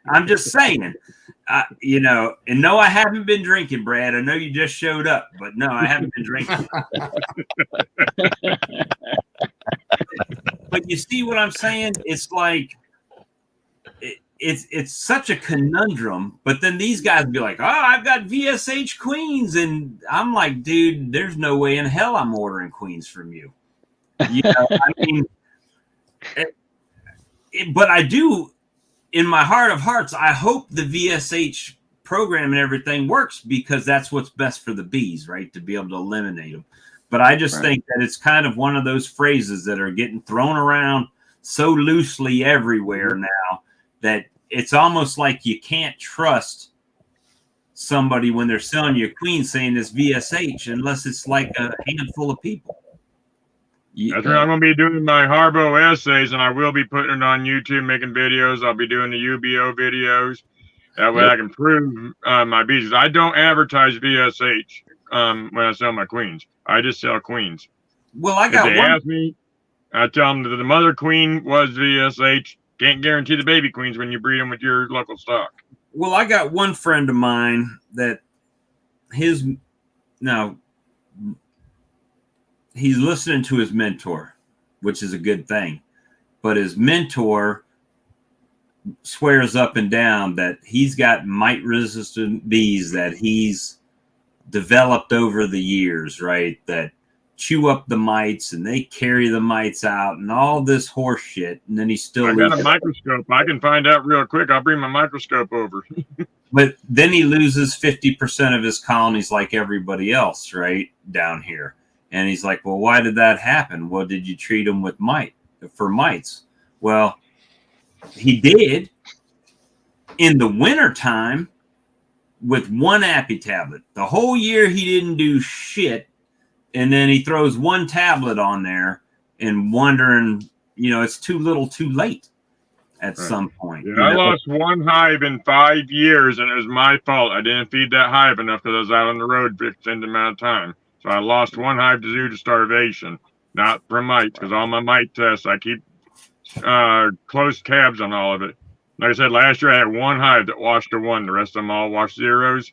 I'm just saying. You know, and no, I haven't been drinking, Brad. I know you just showed up, but no, I haven't been drinking. But you see what I'm saying? It's like it's such a conundrum. But then these guys be like, "Oh, I've got VSH Queens," and I'm like, "Dude, there's no way in hell I'm ordering Queens from you." You know, I mean, but I do. In my heart of hearts, I hope the VSH program and everything works because that's what's best for the bees, right? To be able to eliminate them. But I just think that it's kind of one of those phrases that are getting thrown around so loosely everywhere now that it's almost like you can't trust somebody when they're selling you a queen saying it's VSH unless it's like a handful of people. That's where I'm going to be doing my Harbo essays, and I will be putting it on YouTube, making videos. I'll be doing the UBO videos. That way I can prove my bees. I don't advertise VSH when I sell my queens. I just sell queens. Well, I got if they ask me, I tell them that the mother queen was VSH. Can't guarantee the baby queens when you breed them with your local stock. Well, I got one friend of mine that he's listening to his mentor, which is a good thing. But his mentor swears up and down that he's got mite-resistant bees that he's developed over the years, right? That chew up the mites and they carry the mites out and all this horse shit. And then he still I got a microscope. I can find out real quick. I'll bring my microscope over. But then he loses 50% of his colonies like everybody else, right? Down here. And he's like, well, why did that happen? Well, did you treat them with mites? Well, he did in the wintertime with one Appy tablet. The whole year he didn't do shit. And then he throws one tablet on there and wondering, you know, it's too little too late at some point. Yeah, I lost one hive in 5 years, and it was my fault. I didn't feed that hive enough because I was out on the road for an extended amount of time. So I lost one hive due to starvation, not from mites, because all my mite tests, I keep close tabs on all of it. Like I said, last year I had one hive that washed a 1. The rest of them all washed zeros.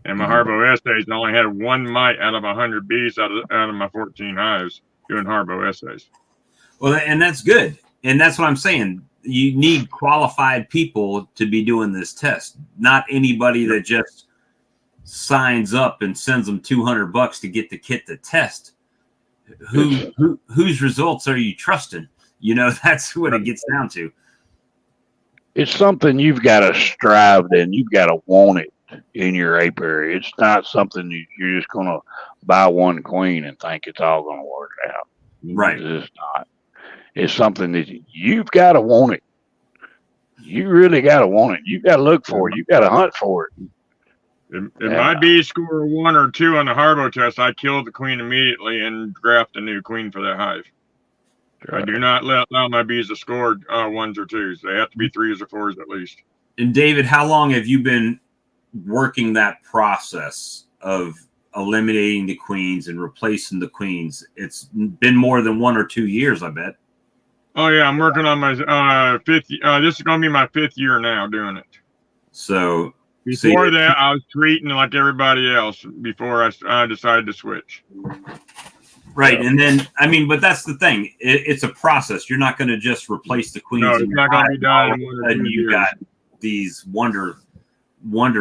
And my Harbo essays only had one mite out of 100 bees out of my 14 hives doing Harbo essays. Well, and that's good. And that's what I'm saying. You need qualified people to be doing this test, not anybody that just signs up and sends them $200 to get the kit to test. Whose results are you trusting? You know, that's what it gets down to. It's something you've got to strive in. You've got to want it in your apiary. It's not something you're just going to buy one queen and think it's all going to work out. Right. It's not. It's something that you've got to want it. You really got to want it. You've got to look for it. You've got to hunt for it. If my bees score a 1 or 2 on the Harbo test, I kill the queen immediately and graft a new queen for that hive. Right. I do not allow my bees to score 1s or 2s. They have to be 3s or 4s at least. And David, how long have you been working that process of eliminating the queens and replacing the queens? It's been more than 1 or 2 years, I bet. Oh yeah, I'm working on my 5th. This is going to be my 5th year now doing it. So before that, I was treating like everybody else before I decided to switch. Right, and then I mean, but that's the thing. It's a process. You're not going to just replace the queens. No, it's not going to be done in 1 or 2 years. You got these wonder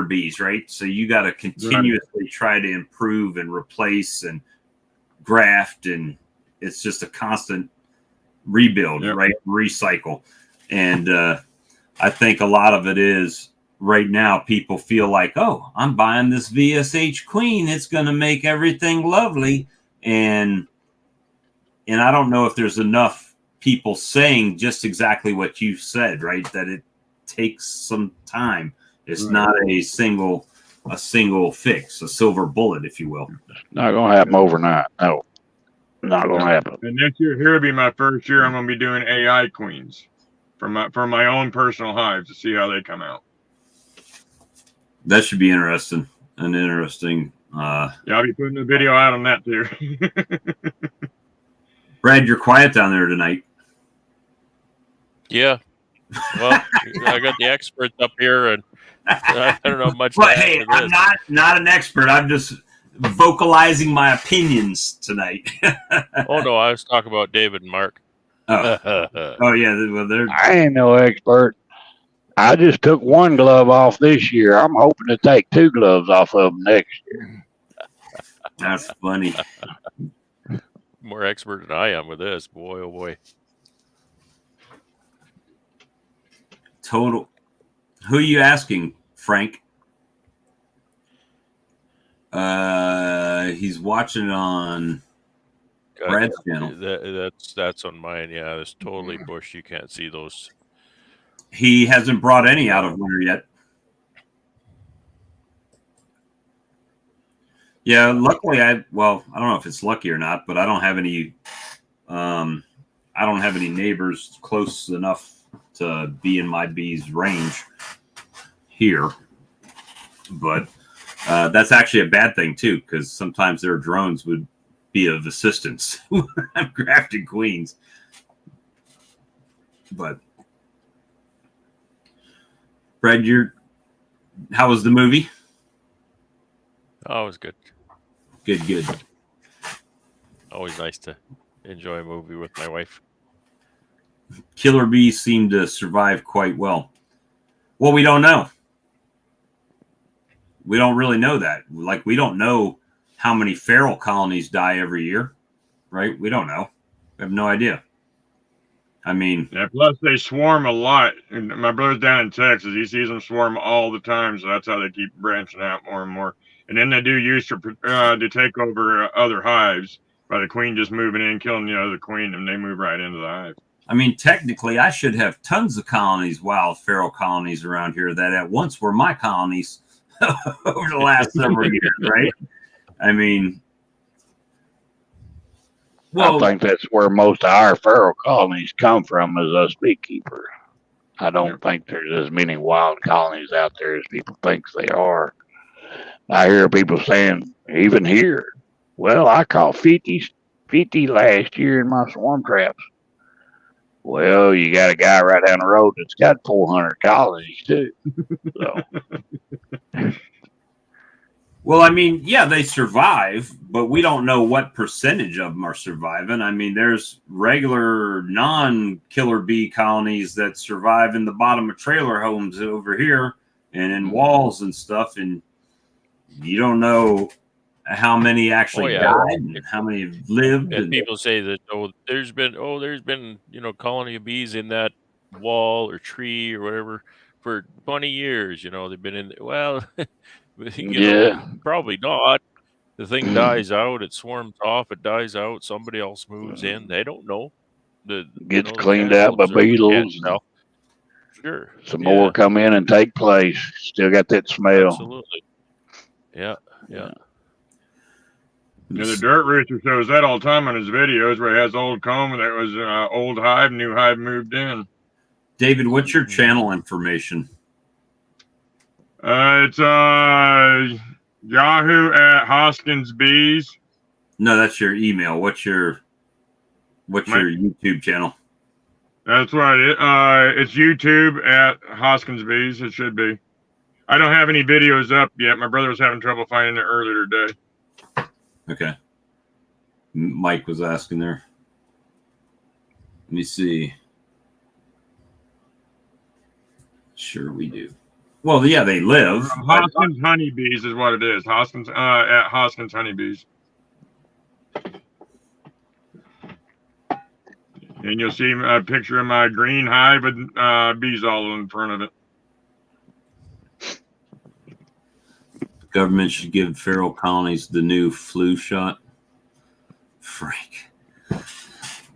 bees, right? So you got to continuously try to improve and replace and graft, and it's just a constant rebuild, right? Recycle. And I think a lot of it is right now people feel like, oh, I'm buying this VSH queen. It's going to make everything lovely. And I don't know if there's enough people saying just exactly what you've said, right? That it takes some time. It's not a single fix, a silver bullet, if you will. It's not going to happen overnight. No. Not gonna happen. And next year, here will be my first year. I'm gonna be doing AI queens for my own personal hives to see how they come out. That should be interesting. An interesting. Yeah, I'll be putting a video out on that too. Brad, you're quiet down there tonight. Yeah. Well, I got the experts up here, and I don't know much. Well, to add hey, to I'm this. not an expert. I'm just vocalizing my opinions tonight. Oh no, I was talking about David and Mark. Oh, oh yeah. Well, they're I ain't no expert. I just took one glove off this year. I'm hoping to take 2 gloves off of them next year. that's funny. More expert than I am with this. Boy, oh boy. Total. Who are you asking, Frank? He's watching it on God, Brad's channel. that's on mine. Yeah, it's totally bush. You can't see those. He hasn't brought any out of winter yet. Yeah, luckily I don't know if it's lucky or not, but I don't have any neighbors close enough to be in my bees range here. But that's actually a bad thing too, because sometimes their drones would be of assistance. I'm grafting queens. But Brad, how was the movie? Oh, it was good. Good. Always nice to enjoy a movie with my wife. Killer bees seem to survive quite well. Well, we don't know. We don't really know that. Like, we don't know how many feral colonies die every year, right? We don't know. We have no idea. I mean, Yeah, plus they swarm a lot. And my brother's down in Texas. He sees them swarm all the time, so that's how they keep branching out more and more. And then they do use to take over other hives by the queen just moving in, killing the other queen, and they move right into the hive. I mean, technically, I should have tons of colonies, wild feral colonies around here that at once were my colonies over the last several years, right? I mean, I think that's where most of our feral colonies come from, as us beekeeper. I don't think there's as many wild colonies out there as people think they are. I hear people saying, even here, well, I caught 50 last year in my swarm traps. Well, you got a guy right down the road that's got 400 colonies too. So. Well, I mean, yeah, they survive, but we don't know what percentage of them are surviving. I mean, there's regular non-killer bee colonies that survive in the bottom of trailer homes over here and in walls and stuff, and you don't know how many actually died and how many have lived. And people say that there's been colony of bees in that wall or tree or whatever for 20 years. They've been in. Well, probably not. The thing dies out, it swarms off, it dies out. Somebody else moves in. They don't know. Gets cleaned out by beetles. Sure. Some more come in and take place. Still got that smell. Absolutely. Yeah. The dirt rooster shows that all the time on his videos where he has old comb and it was old hive, new hive moved in. David, what's your channel information? It's Yahoo at Hoskins Bees. No, that's your email. What's your YouTube channel? That's right. It's YouTube at Hoskins Bees. It should be. I don't have any videos up yet. My brother was having trouble finding it earlier today. Okay. Mike was asking there. Let me see. Sure, we do. Well, yeah, they live. Hoskins Honeybees is what it is. Hoskins at Hoskins Honeybees. And you'll see a picture of my green hive with bees all in front of it. The government should give feral colonies the new flu shot. Frank.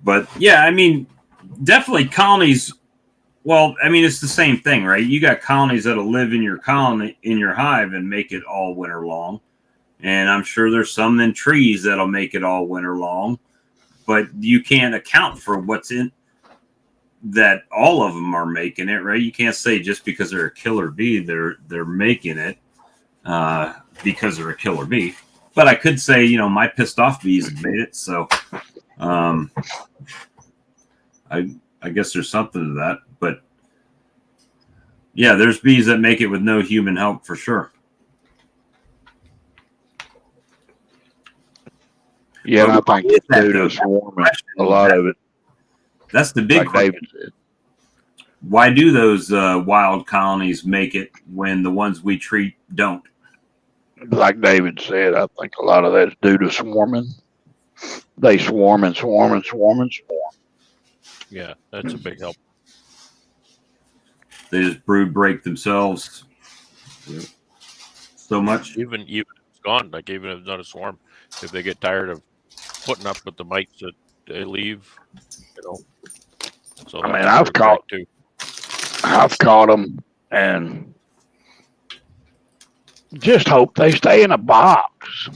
But yeah, I mean, definitely colonies. Well, I mean, it's the same thing, right? You got colonies that'll live in your colony, in your hive, and make it all winter long. And I'm sure there's some in trees that'll make it all winter long. But you can't account for what's in that. All of them are making it, right? You can't say just because they're a killer bee, they're making it because they're a killer bee. But I could say, my pissed off bees have made it. So I guess there's something to that. But Yeah, there's bees that make it with no human help for sure. Yeah, and I But think why is that, due though? to swarming, a lot of it, That's the big like question. David said. Why do those wild colonies make it when the ones we treat don't? Like David said, I think a lot of that's due to swarming. They swarm and swarm and swarm and swarm. Yeah, that's a big help. They just brood break themselves so much. Even if it's gone, like even if it's not a swarm, if they get tired of putting up with the mites that they leave, you know. So I mean, that's I've caught them and just hope they stay in a box.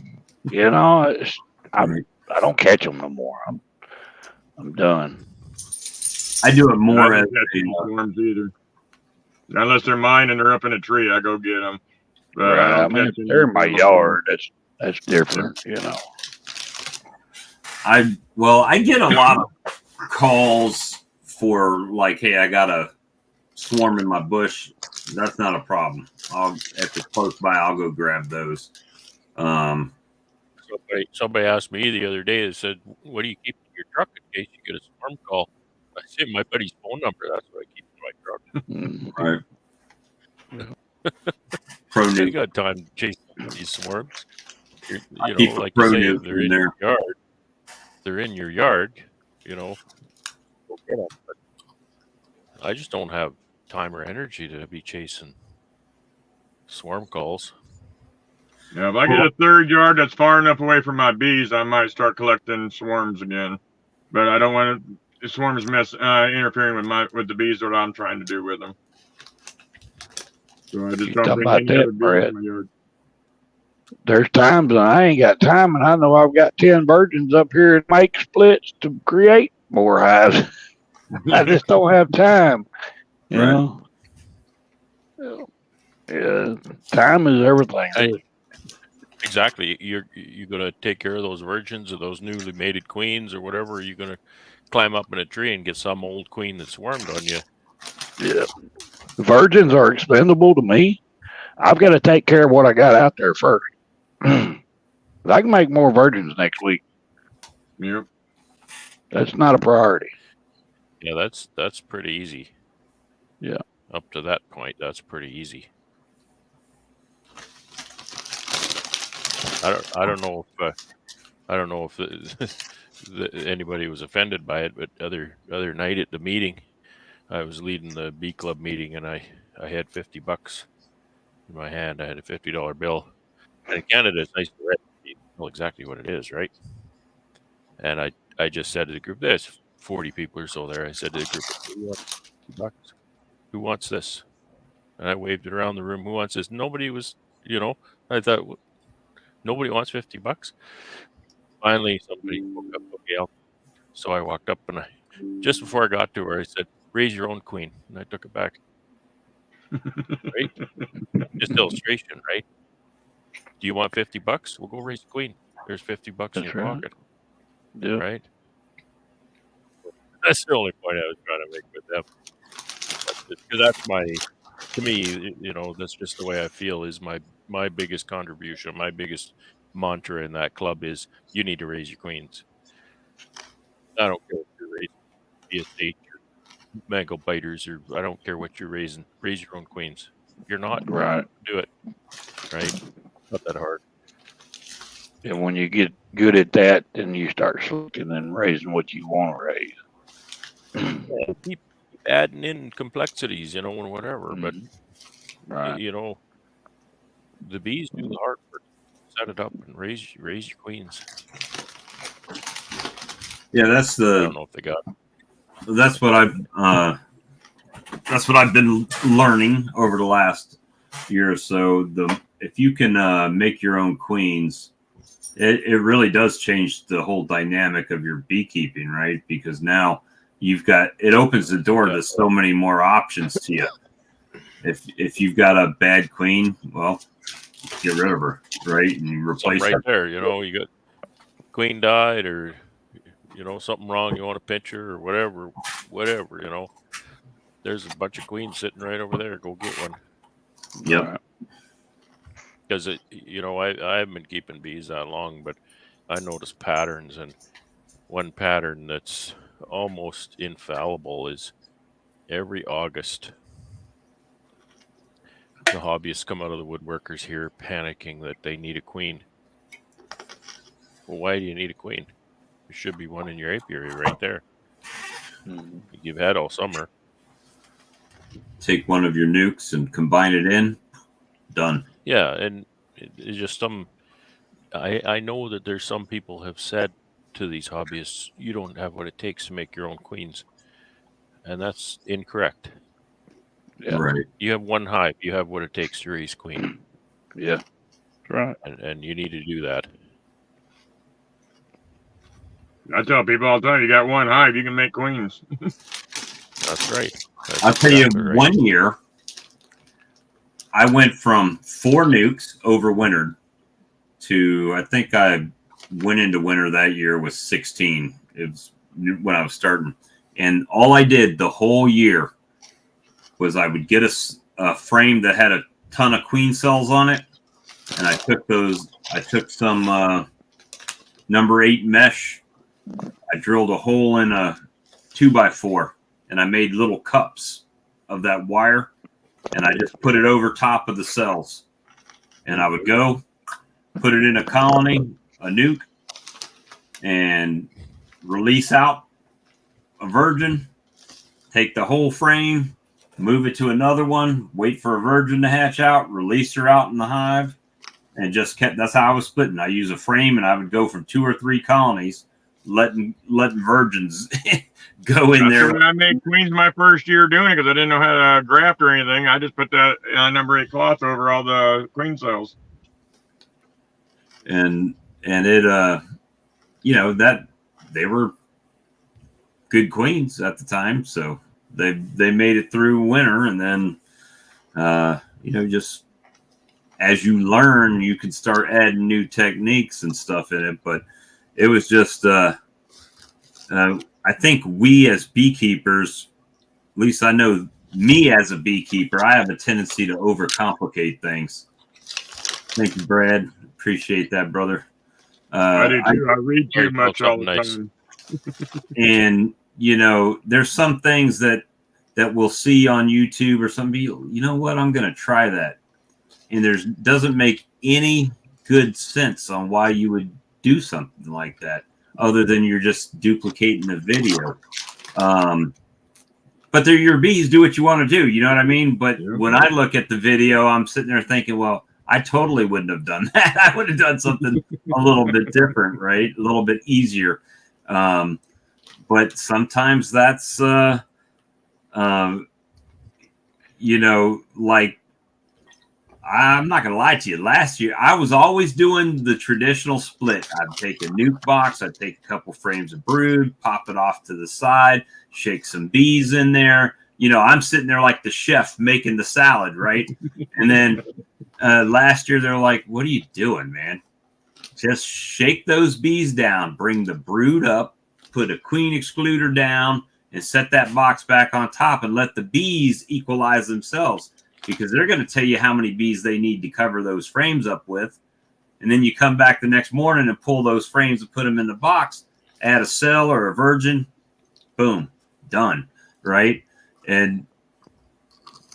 You know, I don't catch them no more. I'm done. I do it I more don't as catch any swarms either. Unless they're mine and they're up in a tree, I go get them. But I Right. I don't mean, catch if any they're in my swarms. yard, that's different. You know. I get a lot of calls for like, hey, I got a swarm in my bush. That's not a problem. If it's close by, I'll go grab those. Somebody asked me the other day. They said, "What do you keep in your truck in case you get a swarm call?" I said, "My buddy's phone number. That's what I keep in my truck." Mm. Right. Pro You new. got time to chase these swarms. You Keep know, a like pro you say, new if they're in in there. your yard. They're in your yard. You know, go get 'em. But I just don't have time or energy to be chasing swarm calls. Yeah, if I get a third yard that's far enough away from my bees, I might start collecting swarms again. But I don't want the swarms interfering with the bees what I'm trying to do with them. So I just You don't talking bring about any other that, bees Brett? in my yard. There's times when I ain't got time, and I know I've got 10 virgins up here to make splits to create more hives. I just don't have time. You Right. know. Yeah, time is everything. Exactly. You're gonna take care of those virgins or those newly mated queens or whatever. You're gonna climb up in a tree and get some old queen that swarmed on you. Yeah. Virgins are expendable to me. I've got to take care of what I got out there first. I can make more virgins next week. Yep. That's not a priority. Yeah, that's pretty easy. Yeah. Up to that point, that's pretty easy. I don't know if anybody was offended by it, but other night at the meeting, I was leading the bee club meeting, and I had $50 in my hand. I had a $50 bill. And in Canada, it's nice to read. You know exactly what it is, right? And I just said to the group, there's 40 people or so there. I said to the group, "Who wants $50? Who wants this?" And I waved it around the room. Who wants this? Nobody was, I thought, nobody wants $50. Finally, somebody spoke up. Okay, so I walked up and just before I got to her, I said, "Raise your own queen," and I took it back. Right? Just illustration, right? Do you want $50? We'll go raise a queen. There's $50 in That's your right. pocket, Yeah. right? That's the only point I was trying to make with them. Because to me, that's just the way I feel. Is my biggest contribution, my biggest mantra in that club is you need to raise your queens. I don't care what you're raising, be a state or mango biters, or I don't care what you're raising. Raise your own queens. If you're not, Right. do it. Right? Not that hard. And when you get good at that, then you start looking and raising what you want to raise. Yeah, keep adding in complexities, and whatever. But Right. the bees do the hard work. Set it up and raise your queens. Yeah, I don't know if they got. that's what I've been learning over the last year or so. If you can make your own queens, it really does change the whole dynamic of your beekeeping, right? Because now it opens the door to so many more options to you. If you've got a bad queen, well, get rid of her, right? And replace right her. there. You got queen died, or something wrong. You want to pinch her or whatever. there's a bunch of queens sitting right over there. Go get one. Yep. Right. Because I haven't been keeping bees that long, but I notice patterns, and one pattern that's almost infallible is every August the hobbyists come out of the woodworkers here panicking that they need a queen. Well, why do you need a queen? There should be one in your apiary right there. You've had all summer. Take one of your nukes and combine it in. Done. Yeah, and it's just some. I know that there's some people have said to these hobbyists, you don't have what it takes to make your own queens, and that's incorrect. Yeah. Right. You have one hive. You have what it takes to raise queen, Yeah. That's right. and you need to do that. I tell people all the time, you got one hive, you can make queens. That's right. That's I'll tell you, exactly right. one year I went from 4 nukes overwintered to, I think I went into winter that year with 16. It was when I was starting. And all I did the whole year was I would get a frame that had a ton of queen cells on it. And I took some number 8 mesh. I drilled a hole in a 2x4 and I made little cups of that wire. And I just put it over top of the cells. And I would go put it in a colony, a nuke, and release out a virgin, take the whole frame, move it to another one, wait for a virgin to hatch out, release her out in the hive, and just kept, that's how I was splitting. I use a frame and I would go from 2 or 3 colonies, letting virgins go in there. I made queens my first year doing it because I didn't know how to graft or anything. I just put that number 8 cloth over all the queen cells. And it that they were good queens at the time, so they made it through winter. And then just as you learn, you can start adding new techniques and stuff in it. But it was just I think we as beekeepers, at least I know me as a beekeeper, I have a tendency to overcomplicate things. Thank you, Brad. Appreciate that, brother. I do too. I read too Very much all the nice. time. And there's some things that we'll see on YouTube or something. You know what? I'm going to try that, and doesn't make any good sense on why you would do something like that, other than you're just duplicating the video. But they're your bees. Do what you want to do. You know what I mean? But when I look at the video, I'm sitting there thinking, well, I totally wouldn't have done that. I would have done something a little bit different, right? A little bit easier. But sometimes that's, like I'm not going to lie to you. Last year, I was always doing the traditional split. I'd take a nuke box. I'd take a couple frames of brood, pop it off to the side, shake some bees in there. I'm sitting there like the chef making the salad, right? And then last year, they're like, what are you doing, man? Just shake those bees down, bring the brood up, put a queen excluder down, and set that box back on top and let the bees equalize themselves, because they're going to tell you how many bees they need to cover those frames up with. And then you come back the next morning and pull those frames and put them in the box, add a cell or a virgin, boom, done, right? And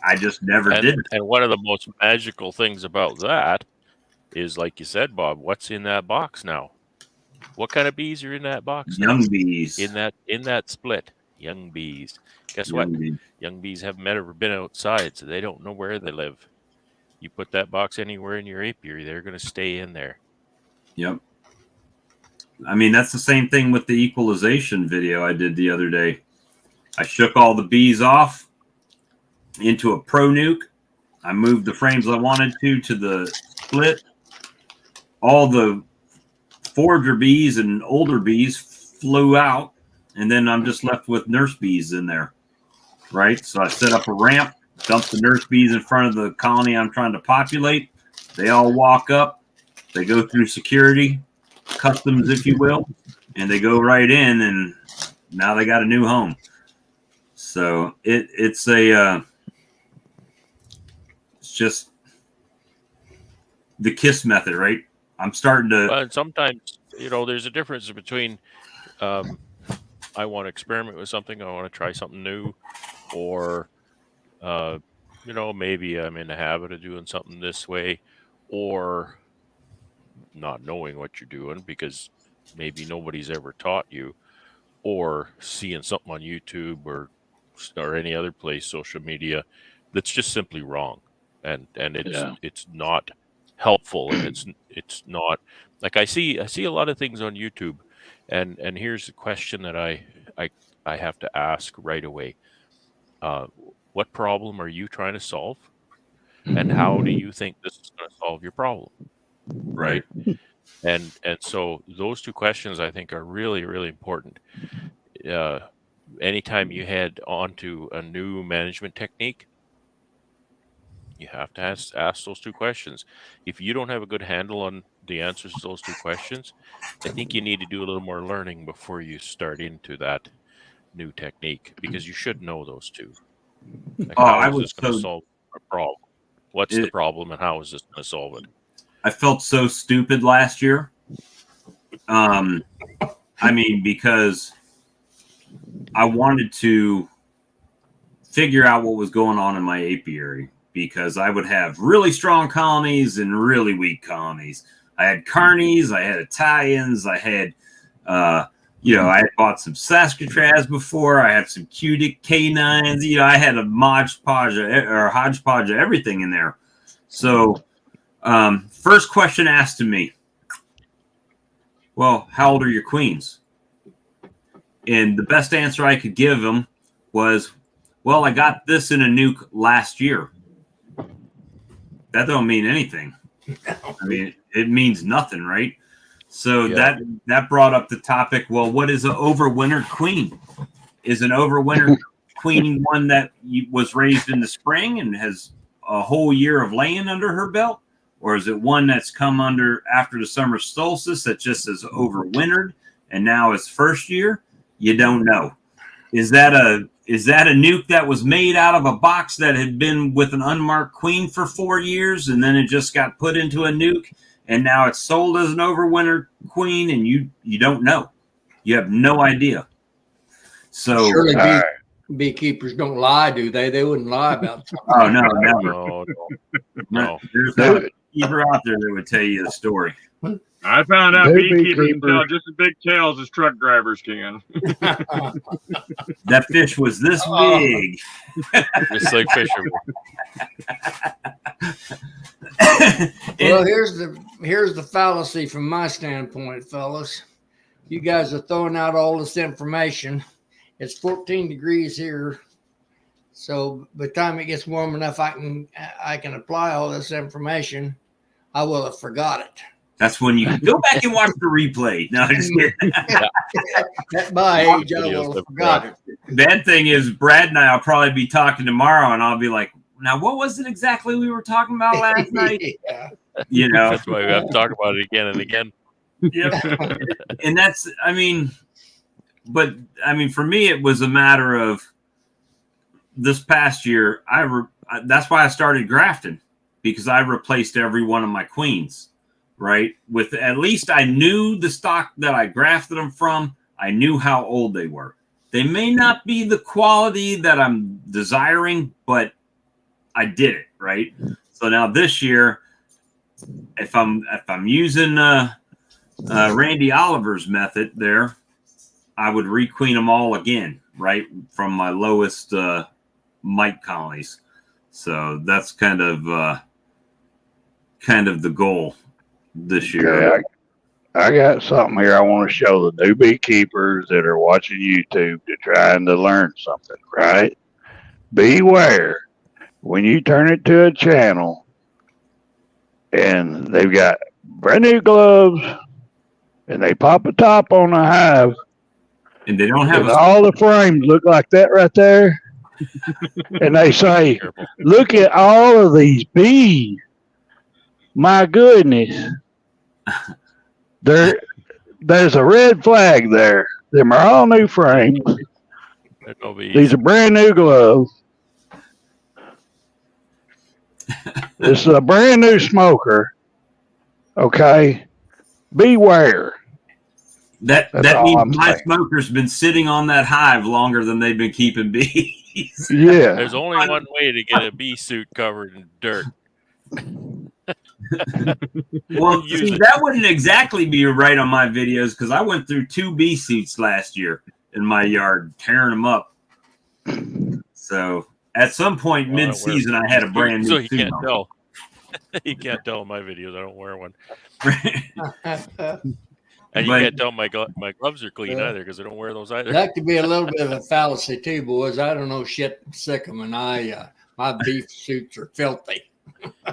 I just never did it. And one of the most magical things about that is, like you said, Bob, what's in that box now? What kind of bees are in that box? Young bees. In that split, young bees. Guess what? Young bees have never been outside, so they don't know where they live. You put that box anywhere in your apiary, they're going to stay in there. Yep. I mean, that's the same thing with the equalization video I did the other day. I shook all the bees off into a Pro Nuke. I moved the frames I wanted to the split. All the forager bees and older bees flew out, and then I'm just left with nurse bees in there, right? So I set up a ramp, dumped the nurse bees in front of the colony I'm trying to populate. They all walk up. They go through security, customs, if you will, and they go right in, and now they got a new home. So it's just the KISS method, right? I'm starting to. But sometimes, there's a difference between I want to experiment with something, I want to try something new, or maybe I'm in the habit of doing something this way, or not knowing what you're doing because maybe nobody's ever taught you, or seeing something on YouTube or any other place, social media, that's just simply wrong, and it's not helpful, and it's not like I see a lot of things on YouTube, and here's the question that I have to ask right away: what problem are you trying to solve, and how do you think this is going to solve your problem? Right. And so those two questions I think are really, really important. Anytime you head onto a new management technique, you have to ask those two questions. If you don't have a good handle on the answers to those two questions, I think you need to do a little more learning before you start into that new technique, because you should know those two. Like, how is this going to solve a problem? What's the problem, and how is this going to solve it? I felt so stupid last year. Because I wanted to figure out what was going on in my apiary, because I would have really strong colonies and really weak colonies. I had Carnies, I had Italians, I had, I had bought some Saskatraz before. I had some Cutic canines. I had a hodgepodge of everything in there. So, first question asked to me, well, how old are your queens? And the best answer I could give them was, well, I got this in a nuke last year. That don't mean anything. I mean, it means nothing, right? So that brought up the topic, well, what is an overwintered queen? Is an overwintered queen one that was raised in the spring and has a whole year of laying under her belt? Or is it one that's come under after the summer solstice that just is overwintered and now it's first year? You don't know. Is that a nuke that was made out of a box that had been with an unmarked queen for 4 years, and then it just got put into a nuke, and now it's sold as an overwintered queen, and you don't know. You have no idea. So surely beekeepers don't lie, do they? They wouldn't lie about something. Oh no, never. No. There's no beekeeper out there that would tell you the story. I found out beekeepers can tell just as big tales as truck drivers can. That fish was this big. Just like fishermen. Well, here's the fallacy from my standpoint, fellas. You guys are throwing out all this information. It's 14 degrees here, so by the time it gets warm enough, I can apply all this information. I will have forgot it. That's when you can go back and watch the replay. No, just kidding. At my age, I will have forgot it. Bad thing is, Brad and I will probably be talking tomorrow, and I'll be like, now, what was it exactly we were talking about last night? Yeah. That's why we have to talk about it again and again. Yeah. And that's, for me, it was a matter of this past year. That's why I started grafting, because I replaced every one of my queens, right? With at least I knew the stock that I grafted them from. I knew how old they were. They may not be the quality that I'm desiring, but I did it, right? So now this year, if I'm using Randy Oliver's method there, I would requeen them all again, right, from my lowest mite colonies. So that's kind of the goal this year. Okay, I got something here I want to show the new beekeepers that are watching YouTube to trying to learn something, right? Beware when you turn it to a channel and they've got brand new gloves and they pop a top on the hive and they don't have all the frames look like that right there. And they say, look at all of these bees. My goodness. There's a red flag there. Them are all new frames. It'll be These are brand new gloves. This is a brand new smoker. Okay. Beware. That That's all means I'm my saying. smoker's been sitting on that hive longer than they've been keeping bees. Yeah. There's only one way to get a bee suit covered in dirt. Well, Use see, it. that wouldn't exactly be right on my videos because I went through 2 bee suits last year in my yard, tearing them up. So at some point Well, I don't mid-season, I had a brand new So you suit can't on. tell. You can't tell in my videos. I don't wear one, and you But- can't tell my gloves are clean either because I don't wear those either. That could be a little bit of a fallacy too, boys. I don't know shit sick 'em, and my beef suits are filthy.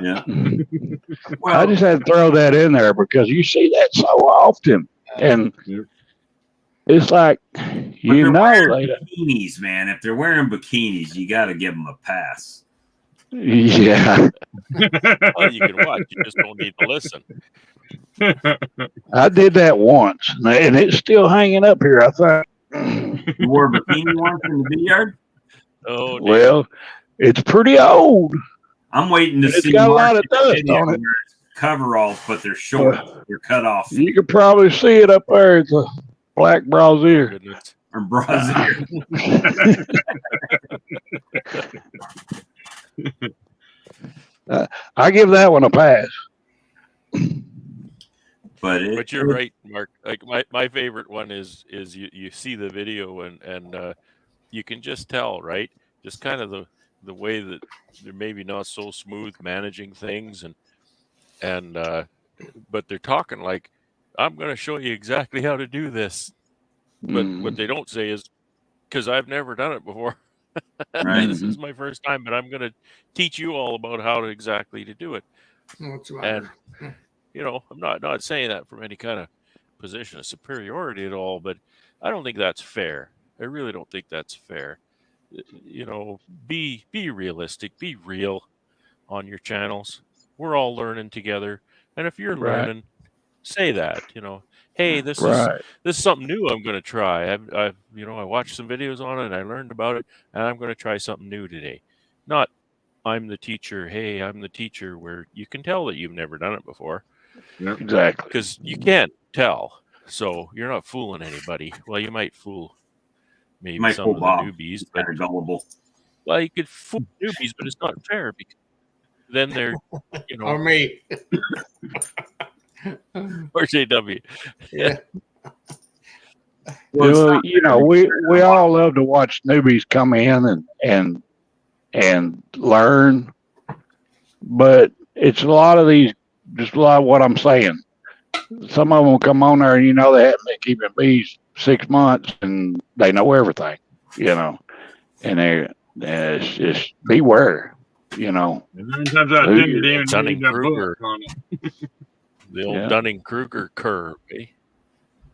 Yeah. I Well, just had to throw that in there because you see that so often. And Yep. it's like, but you they're know, wearing they, bikinis, man. If they're wearing bikinis, you got to give them a pass. yeah. Well, you can watch. You just don't need to listen. I did that once, and it's still hanging up here, I think. You wore a bikini once in the bee yard? Oh, dear. Well, it's pretty old. I'm waiting to It's see got a lot Mark of dust video on it. where it's coveralls, but they're short. They're cut off You can probably see it up there. It's a black brassiere. Goodness. from Brazil. I give that one a pass. But you're right, Mark. Like my favorite one is you see the video and you can just tell, right? Just kind of the way that they're maybe not so smooth managing things and but they're talking like, I'm going to show you exactly how to do this. But what they don't say is, because I've never done it before. Right. This is my first time, but I'm going to teach you all about how to exactly to do it. What's the And matter? you know, I'm not saying that from any kind of position of superiority at all, but I don't think that's fair. I really don't think that's fair. You know, be realistic, be real on your channels. We're all learning together, and if you're Right. learning, say that. You know, hey, this Right. is something new I'm going to try. I've you know, I watched some videos on it and I learned about it, and I'm going to try something new today. Not I'm the teacher. Hey, I'm the teacher. Where you can tell that you've never done it before. Exactly. Because you can't tell, so you're not fooling anybody. Well, you might fool maybe Might some fool of the Bob. newbies, but Kind of gullible. well, you could fool newbies, but it's not fair because then they're, you Or know, me. or JW. Yeah. Well, it's Well, not you know, we all love to watch newbies come in and learn, but it's a lot of these, just a lot of what I'm saying. Some of them come on there and, you know, they haven't been keeping bees 6 months and they know everything, you know, and it's just beware, you know. And 9 times out of 10, you didn't even Dunning read that Kruger. book on it. The old Yeah. Dunning-Kruger curve. Eh?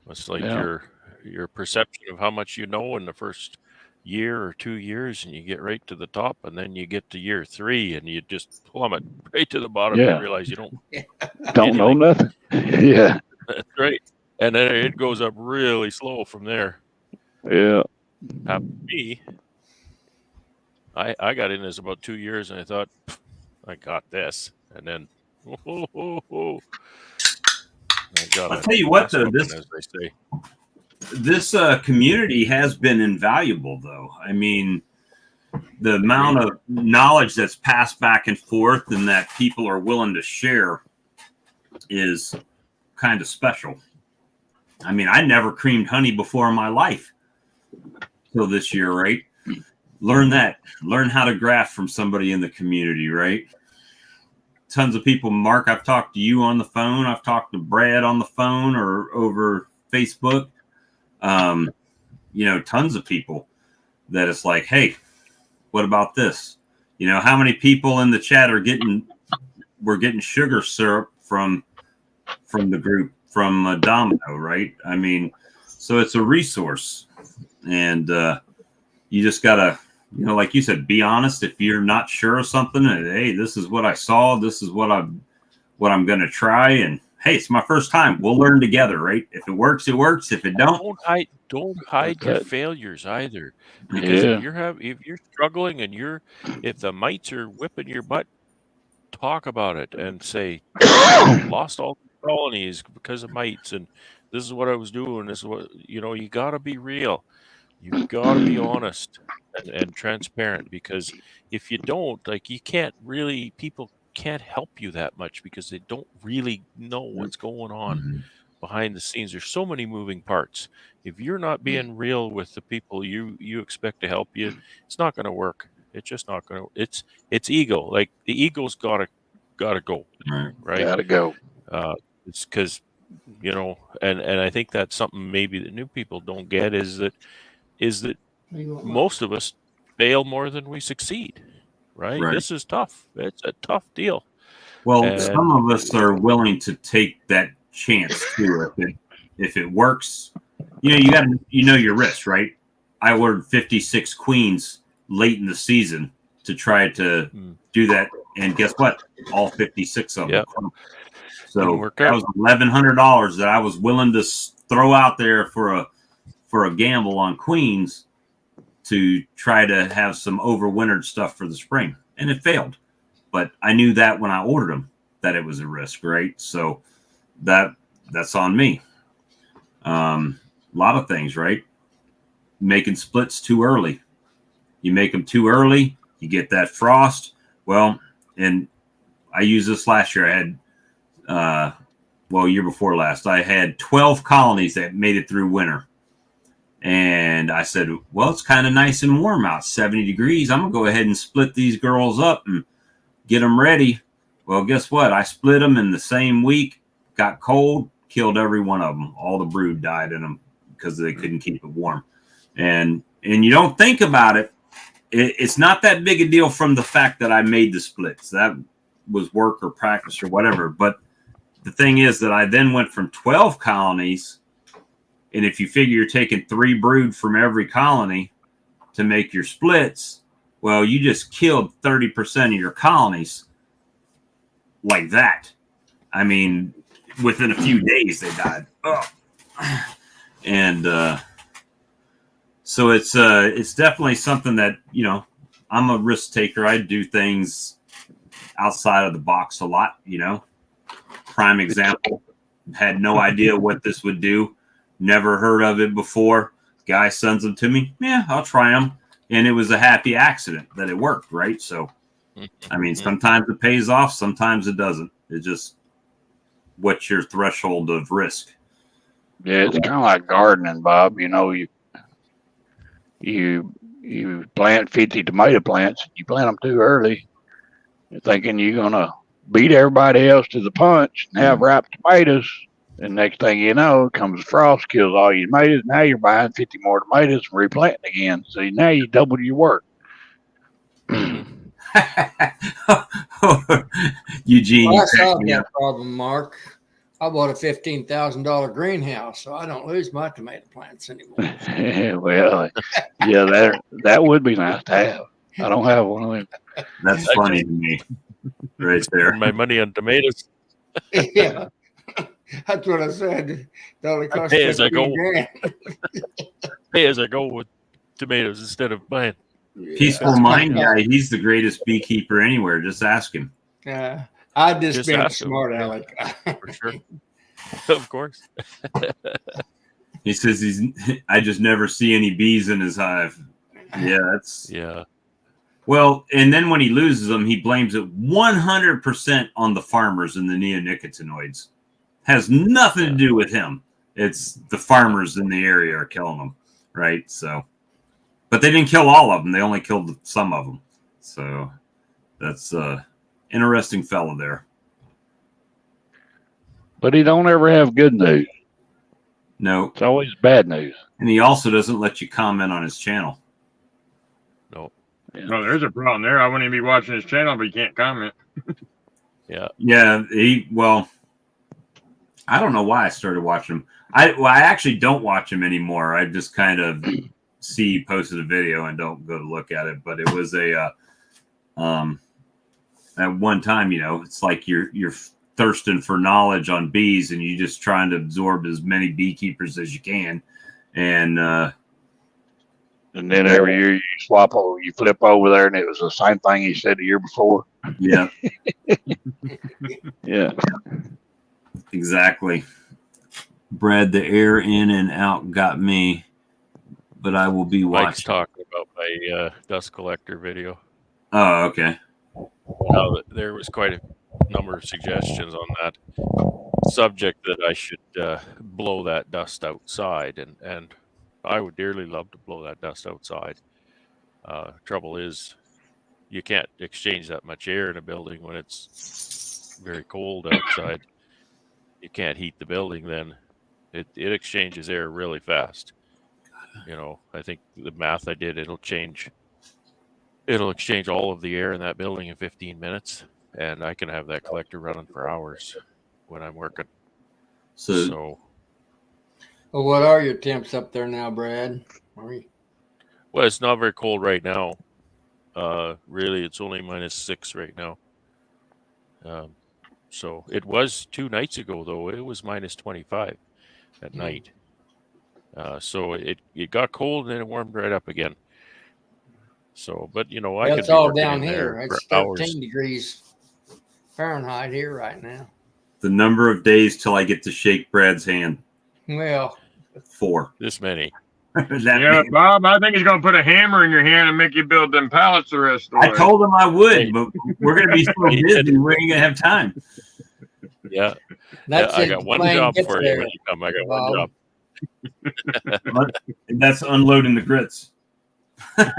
It's like Yeah. your perception of how much you know in the first year or 2 years, and you get right to the top, and then you get to year 3, and you just plummet right to the bottom. Yeah. You realize you don't. Don't know nothing. Yeah. That's right. And then it goes up really slow from there. Yeah. Happened to me. I got in this about 2 years, and I thought, I got this, and then, I got I'll tell you what, though, as they say. This community has been invaluable, though. I mean, the amount of knowledge that's passed back and forth and that people are willing to share is kind of special. I mean, I never creamed honey before in my life till this year, right? Learn how to graft from somebody in the community, right? Tons of people. Mark, I've talked to you on the phone. I've talked to Brad on the phone or over Facebook. You know, tons of people that it's like, hey, what about this? You know, how many people in the chat we're getting sugar syrup from the group, from Domino, right? I mean, so it's a resource, and you just gotta, you know, like you said, be honest. If you're not sure of something, and hey, this is what I saw, this is what I'm going to try, and hey, it's my first time. We'll learn together, right? If it works, it works. If it don't, Don't hide your Okay. failures either, because Yeah. if you're struggling and if the mites are whipping your butt, talk about it and say, lost all the colonies because of mites, and this is what I was doing. This is what you got to be real. You got to be honest and transparent, because if you don't, like, people can't help you that much because they don't really know what's going on behind the scenes. There's so many moving parts. If you're not being real with the people you expect to help you, it's not going to work. It's just not going to. It's ego. Like, the ego's gotta go, right? right? Gotta go. It's because and I think that's something maybe that new people don't get, is that most of us fail more than we succeed, right? Right. This is tough. It's a tough deal. Well, And some of us are willing to take that chance too. If it works, you got to your risk, right? I ordered 56 queens late in the season to try to do that, and guess what? All 56 of them. Yep. So Didn't work that out. was $1,100 that I was willing to throw out there for a gamble on queens to try to have some overwintered stuff for the spring, and it failed. But I knew that when I ordered them, that it was a risk, right? So that's on me. A lot of things, right? Making splits too early. You make them too early, you get that frost. Well, and I used this last year. I had, year before last, I had 12 colonies that made it through winter. And I said, well, it's kind of nice and warm out, 70 degrees. I'm going to go ahead and split these girls up and get them ready. Well, guess what? I split them in the same week, got cold, killed every one of them. All the brood died in them because they couldn't keep it warm. And you don't think about it. It's not that big a deal from the fact that I made the splits. That was work or practice or whatever. But the thing is that I then went from 12 colonies. And if you figure you're taking 3 brood from every colony to make your splits, well, you just killed 30% of your colonies like that. I mean, within a few days, they died. Oh. And so it's definitely something that, I'm a risk taker. I do things outside of the box a lot, Prime example, had no idea what this would do. Never heard of it before. Guy sends them to me. Yeah, I'll try them. And it was a happy accident that it worked, right? So, I mean, sometimes it pays off, sometimes it doesn't. It's just what's your threshold of risk. Yeah, it's kind of like gardening, Bob. You plant 50 tomato plants. You plant them too early. You're thinking you're gonna beat everybody else to the punch and have ripe tomatoes. And next thing you know, comes frost, kills all your tomatoes. Now you're buying 50 more tomatoes and replanting again. So now you doubled your work. Eugene, Well, I solved that problem, Mark. I bought a $15,000 greenhouse, so I don't lose my tomato plants anymore. Well, yeah, that would be nice to have. I don't have one of them. That's funny to me, right there. My money on tomatoes. Yeah, that's what I said. It only cost Pay as I go. $15,000. Pay as I go with tomatoes instead of buying. Peaceful Mind guy, he's the greatest beekeeper anywhere. Just ask him. I've just been ask him. smart aleck. For sure. Of course. He says I just never see any bees in his hive. Yeah, that's Yeah. well, and then when he loses them, he blames it 100% on the farmers and the neonicotinoids. Has nothing to do with him. It's the farmers in the area are killing them, right? So, but they didn't kill all of them. They only killed some of them. So that's interesting fellow there. But he don't ever have good news. No, It's always bad news. and he also doesn't let you comment on his channel. No. Well, there's a problem there. I wouldn't even be watching his channel, but you can't comment. Yeah. Yeah, I don't know why I started watching him. I actually don't watch him anymore. I just kind of see he posted a video and don't go to look at it. But it was at one time, it's like you're thirsting for knowledge on bees, and you just trying to absorb as many beekeepers as you can. And then every year you swap over, you flip over there, and it was the same thing he said the year before. yeah, Yeah. exactly. Brad, the air in and out got me, but I will be Mike's watching. talking about my dust collector video. Oh, okay. There was quite a number of suggestions on that subject that I should blow that dust outside, and I would dearly love to blow that dust outside. Trouble is, you can't exchange that much air in a building when it's very cold outside. You can't heat the building then. It exchanges air really fast. You know, I think the math I did, it'll exchange all of the air in that building in 15 minutes, and I can have that collector running for hours when I'm working. So Well, what are your temps up there now, Brad? well, it's not very cold right now. Really, it's only -6 right now. So it was 2 nights ago, though. It was -25 at night. So it got cold and then it warmed right up again. So, but you know, I could It's be all working down in there here. for It's 13 hours. degrees Fahrenheit here right now. The number of days till I get to shake Brad's hand. Well, 4. This many. That Yeah, means- Bob, I think he's going to put a hammer in your hand and make you build them pallets the rest of the I way. told him I would, Hey. but we're going to be so busy, we ain't going to have time. Yeah, that's I it. got The one plane job gets for you there. when you come. I got Bob. one That's unloading the grits. job.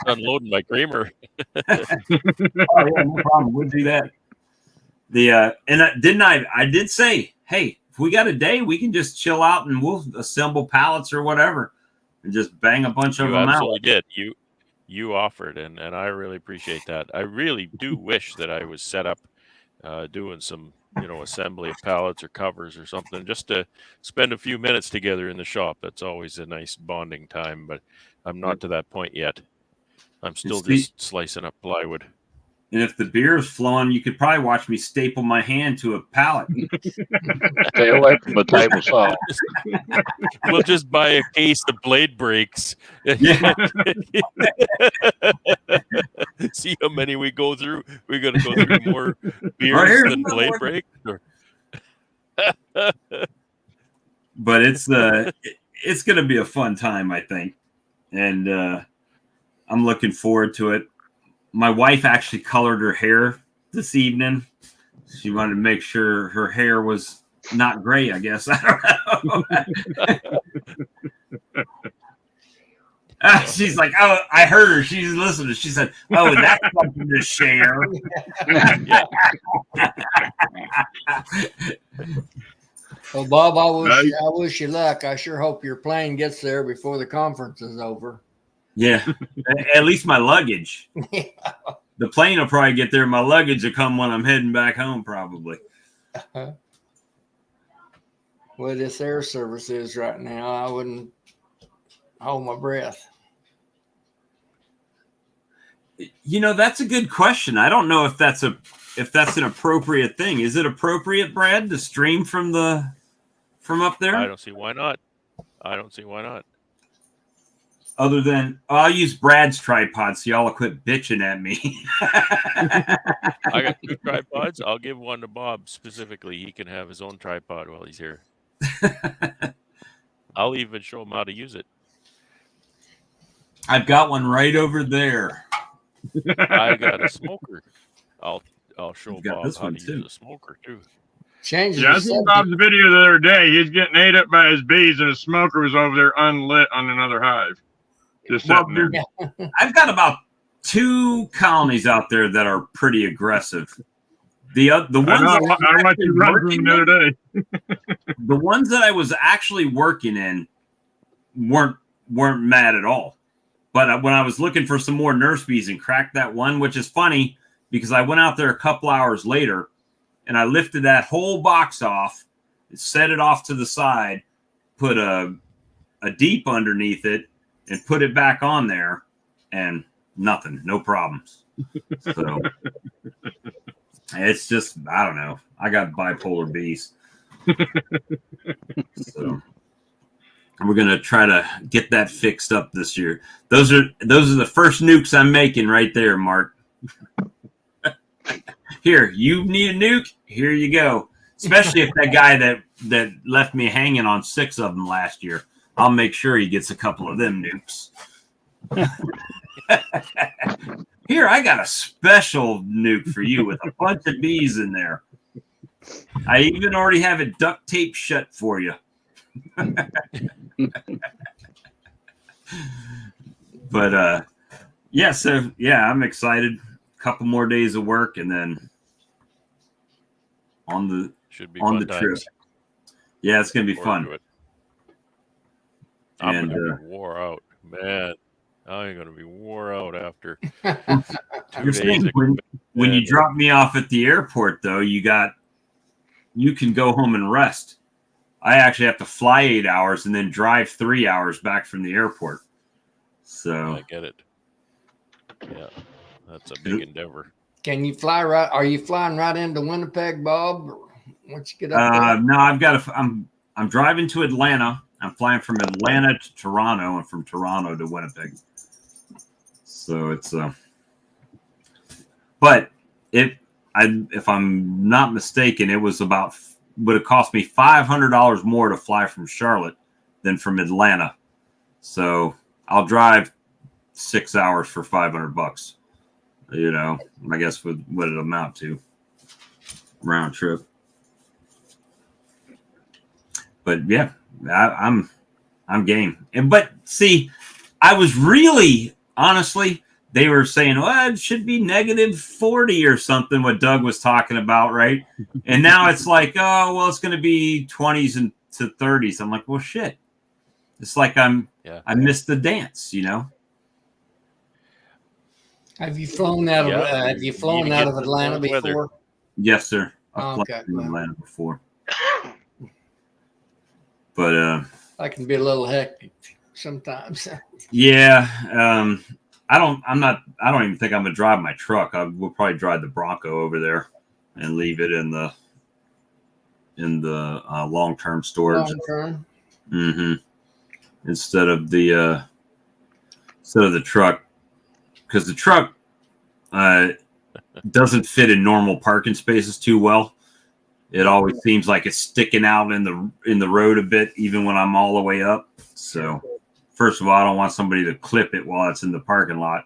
Unloading my creamer. Oh yeah, no problem. We'll do that. I did say, hey, if we got a day, we can just chill out and we'll assemble pallets or whatever and just bang a bunch of You them out. absolutely did. You offered, and I really appreciate that. I really do wish that I was set up doing some, assembly of pallets or covers or something, just to spend a few minutes together in the shop. That's always a nice bonding time, but I'm not to that point yet. I'm still just slicing up plywood. And if the beer is flowing, you could probably watch me staple my hand to a pallet. Stay away from the table saw. We'll just buy a case of blade breaks. Yeah. See how many we go through. We're gonna go through more beers here's than another blade one. breaks. Or... But it's going to be a fun time, I think. And I'm looking forward to it. My wife actually colored her hair this evening. She wanted to make sure her hair was not gray, I guess. I don't know. She's like, oh, I heard her. She's listening. She said, oh, that's something to share. Well, Bob, I wish you luck. I sure hope your plane gets there before the conference is over. Yeah, at least my luggage. The plane will probably get there. My luggage will come when I'm heading back home, probably. Well, this air service is right now. I wouldn't hold my breath. That's a good question. I don't know if that's an appropriate thing. Is it appropriate, Brad, to stream from up there? I don't see why not. Other than I'll use Brad's tripod, so y'all will quit bitching at me. I got 2 tripods. I'll give one to Bob specifically. He can have his own tripod while he's here. I'll even show him how to use it. I've got one right over there. I got a smoker. I'll show You've got Bob this how one, to too. use a smoker too. Change Yeah, I the seen subject. Bob's video the other day. He's getting ate up by his bees, and his smoker was over there unlit on another hive. Just Well, sitting there. I've got about 2 colonies out there that are pretty aggressive. The ones I that watched you run through them the other day. the ones that I was actually working in weren't mad at all. But when I was looking for some more nurse bees and cracked that one, which is funny because I went out there a couple hours later and I lifted that whole box off, set it off to the side, put a deep underneath it, and put it back on there, and nothing, no problems. So It's just, I don't know. I got bipolar Bs. So we're gonna try to get that fixed up this year. Those are the first nukes I'm making right there, Mark. Here, you need a nuke? Here you go. Especially if that guy that left me hanging on 6 of them last year. I'll make sure he gets a couple of them nukes. Here, I got a special nuke for you with a bunch of bees in there. I even already have it duct tape shut for you. But yeah, so yeah, I'm excited. A couple more days of work and then on the Should be on fun the trip. times. Yeah, it's gonna be Forward fun. to it. I'm And gonna be wore out, man. I'm gonna be wore out after 2 you're days. saying of when you bed. drop me off at the airport, though, you can go home and rest. I actually have to fly 8 hours and then drive 3 hours back from the airport. So I get it. Yeah, that's a big endeavor. Can you fly right? Are you flying right into Winnipeg, Bob? Or once you get up there? no, I'm driving to Atlanta. I'm flying from Atlanta to Toronto and from Toronto to Winnipeg. So it's but if I'm not mistaken, it was would have cost me $500 more to fly from Charlotte than from Atlanta. So I'll drive 6 hours for $500. You know, I guess what it amount to round trip. But yeah, I'm game. But see, I was really honestly, they were saying, well, it should be -40 or something, what Doug was talking about, right? And now it's like, oh, well, it's going to be 20s and to 30s. I'm like, well, shit. It's like I missed the dance, you know? Have you flown out of Have you flown out of Atlanta before? Yes, sir. I've Okay, flown to Atlanta before. But that can be a little hectic sometimes. yeah, I don't even think I'm gonna drive my truck. We'll probably drive the Bronco over there and leave it in the long-term storage. Long-term. Mm-hmm. Instead of the truck, because the truck doesn't fit in normal parking spaces too well. It always seems like it's sticking out in the road a bit, even when I'm all the way up. So, first of all, I don't want somebody to clip it while it's in the parking lot,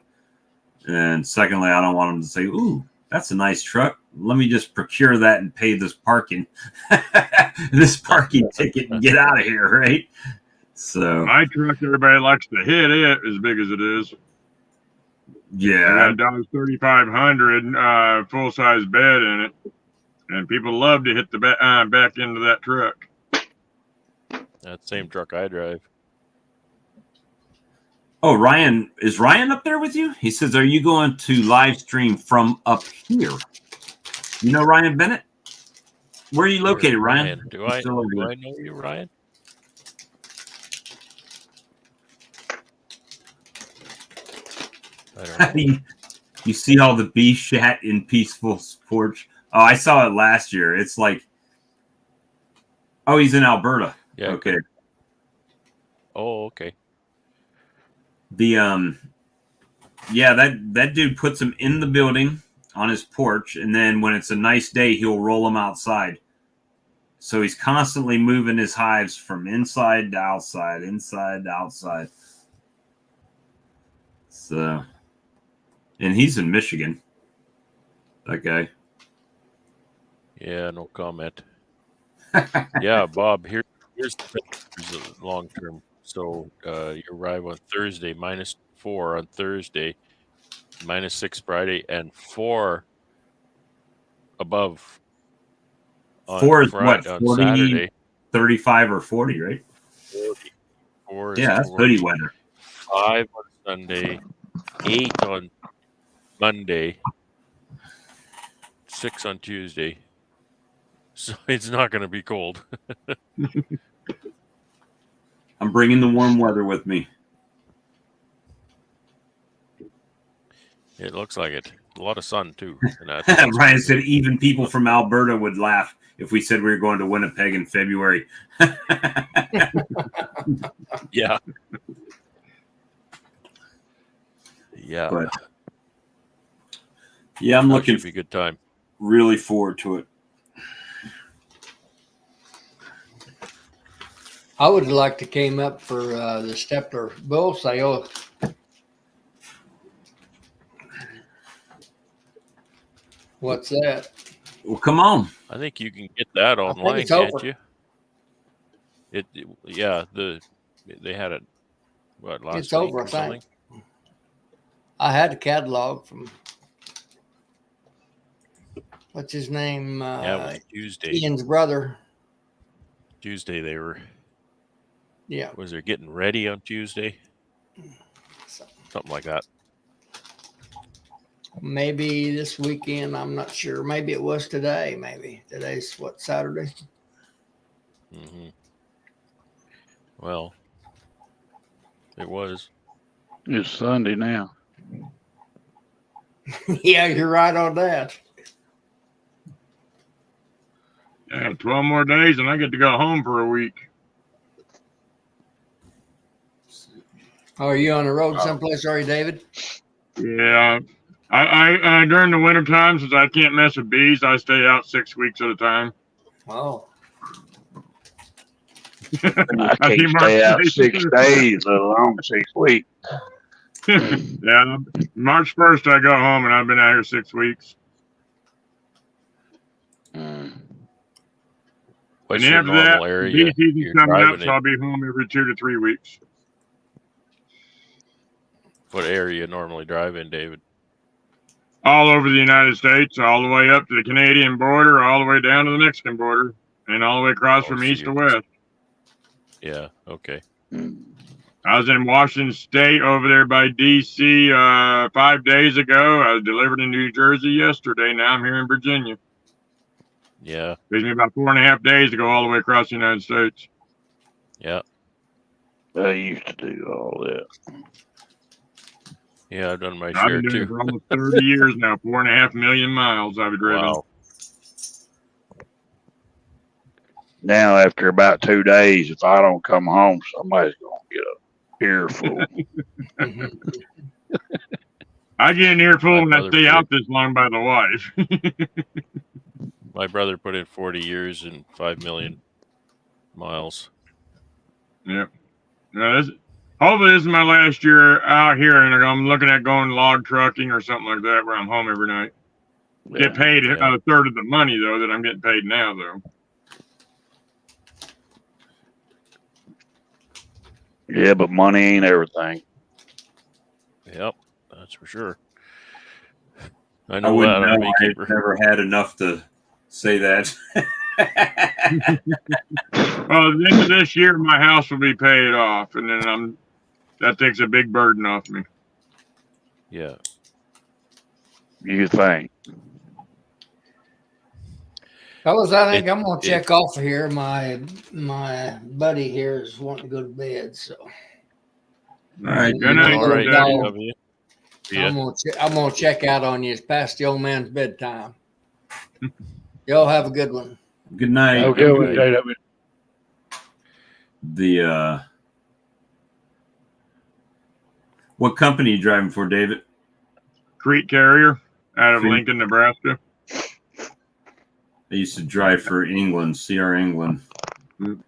and secondly, I don't want them to say, "Ooh, that's a nice truck. Let me just procure that and pay this parking ticket and get out of here." Right? So My truck, everybody likes to hit it as big as it is. yeah, I got a 3500 full size bed in it, and people love to hit the back end of that truck. That same truck I drive. Oh, Ryan, is Ryan up there with you? He says, "Are you going to live stream from up here?" You know Ryan Bennett? Where are you located, Ryan? Do I know you, Ryan? I don't know. You see all the bee chat in Peaceful Porch? Oh, I saw it last year. It's like, oh, he's in Alberta. Yeah. Okay. Oh, okay. The yeah, that dude puts them in the building on his porch, and then when it's a nice day, he'll roll them outside. So he's constantly moving his hives from inside to outside, inside to outside. So, and he's in Michigan. That guy. Yeah, no comment. Yeah, Bob, here's the long term. So you arrive on Thursday, -4 on Thursday, -6 Friday, and 4 above on 4 is Friday, what? on 40, Saturday. 35 or 40, right? 4 is Yeah, that's 40, hoodie weather. 5 on Sunday, 8 on Monday, 6 on Tuesday. So it's not going to be cold. I'm bringing the warm weather with me. It looks like it. a lot of sun too. And that's Ryan said even people from Alberta would laugh if we said we were going to Winnipeg in February. yeah. Yeah. But yeah, I'm That looking should be a good time. really forward to it. I would like to came up for the Stepler bull sale. What's that? Well, come on. I think you can get that think online, it's can't over. you? Yeah, they had it last It's week over, or I think. something. I had a catalog from what's his name? Yeah, it was Tuesday. Ian's brother. Tuesday they were Yeah. was there getting ready on Tuesday? Something like that. Maybe this weekend. I'm not sure. Maybe it was today. Maybe today's what, Saturday? Hmm. Well, it was. It's Sunday now. Yeah, you're right on that. Yeah, 12 more days and I get to go home for a week. Are you on the road someplace? Are you, David? Yeah. I during the winter time, since I can't mess with bees, I stay out 6 weeks at a time. Oh, I keep can't my stay out place. 6 days, let alone 6 weeks. Yeah, March 1st I go home and I've been out here 6 weeks. Mm. What's and your after that, normal bee area season's you're coming up, driving so in? I'll be home every 2 to 3 weeks. What area you normally drive in, David? All over the United States, all the way up to the Canadian border, all the way down to the Mexican border, and all the way across Oh, from so east to you're- west. Yeah, okay. Mm. I was in Washington State over there by D.C. 5 days ago. I was delivered in New Jersey yesterday. Now I'm here in Virginia. Yeah, Takes me about 4.5 days to go all the way across the United States. yeah. I used to do all that. Yeah, I've done my I've share been doing it too. for almost 30 years now. 4.5 million miles I've driven. Wow. Now, after about 2 days, if I don't come home, somebody's going to get a earful. mhm. I get an earful My when I brother stay put out it- this long by the wife. My brother put in 40 years and 5 million miles. Yep. Hopefully this is my last year out here, and I'm looking at going log trucking or something like that, where I'm home every night. Get paid Yeah. a third of the money though that I'm getting paid now though. Yeah, but money ain't everything. Yep, that's for sure. I I know wouldn't that. I'm a know. I've beekeeper. never had enough to say that. Well, at the end of this year, my house will be paid off, and then that takes a big burden off me. Yeah. You think? Fellas, I think It- I'm gonna check off of here. My buddy here is wanting to go to bed, so All right. Good night. All right. Dog. Love you. See ya. I'm gonna check out on you. It's past the old man's bedtime. Y'all have a good one. Good night. Okay, okay. The what company you driving for, David? Crete Carrier out of Crete. Lincoln, Nebraska. I used to drive for England, CR England. Mm.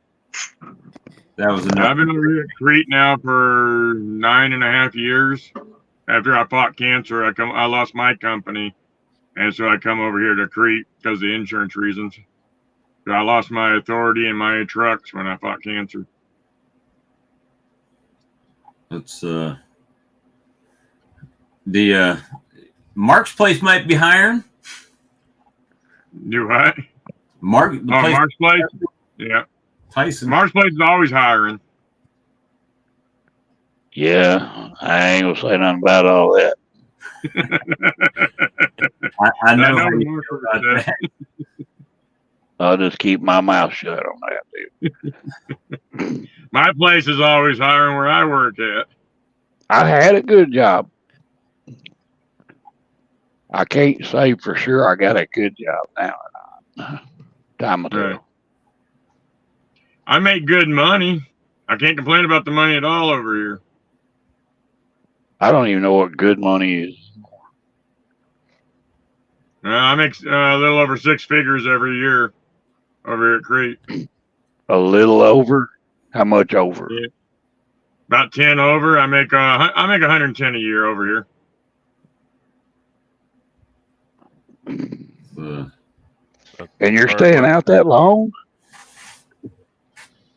That was I've enough. been over here at Crete now for 9.5 years. After I fought cancer, I lost my company, and so I come over here to Crete because of the insurance reasons. So I lost my authority and my trucks when I fought cancer. It's the Mark's place might be hiring. Do what? Mark, the place, Mark's place? Yeah. Tyson. Mark's place is always hiring. Yeah, I ain't gonna say nothing about all that. I know I how know you Mark feel was about there. that. I'll just keep my mouth shut on that, dude. My place is always hiring where I work at. I had a good job. I can't say for sure I got a good job now or not. Time will tell. Right. I make good money. I can't complain about the money at all over here. I don't even know what good money is. I make a little over 6 figures every year over here at Crete. A little over? How much over? Yeah. About 10 over. I make 110 a year over here. And you're staying out that long?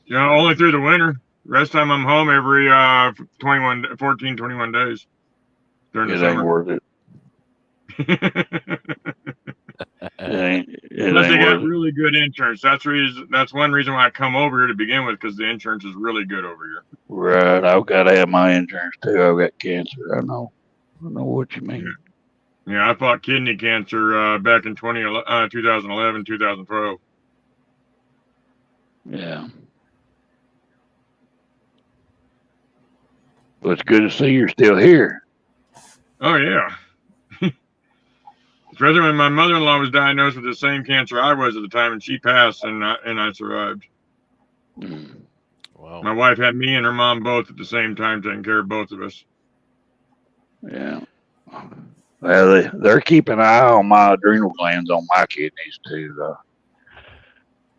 You know, only through the winter. Rest time I'm home every 21 days during the It ain't summer. worth it. It Unless they ain't got worth it. really good insurance. That's one reason why I come over here to begin with, because the insurance is really good over here. Right. I've got to have my insurance too. I've got cancer. I know what you mean. Yeah, I fought kidney cancer back in 2011, 2012. Yeah. Well, it's good to see you're still here. Oh, yeah. Especially when my mother-in-law was diagnosed with the same cancer I was at the time, and she passed, and I survived. Mm. Wow. My wife had me and her mom both at the same time, taking care of both of us. Yeah. Well, they're keeping an eye on my adrenal glands on my kidneys too.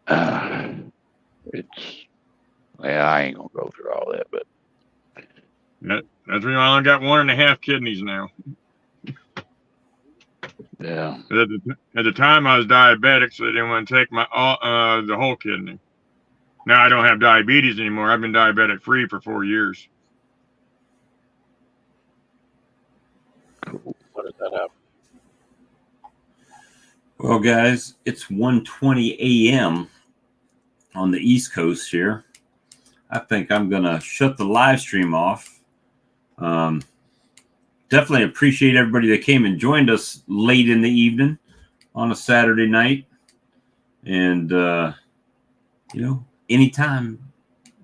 I ain't gonna go through all that, but That's the reason I only got 1.5 kidneys now. yeah. At the time, I was diabetic, so they didn't want to take the whole kidney. Now I don't have diabetes anymore. I've been diabetic free for 4 years. Cool. What did that happen? Well, guys, it's 1:20 a.m. on the East Coast here. I think I'm going to shut the live stream off. Definitely appreciate everybody that came and joined us late in the evening on a Saturday night. And, anytime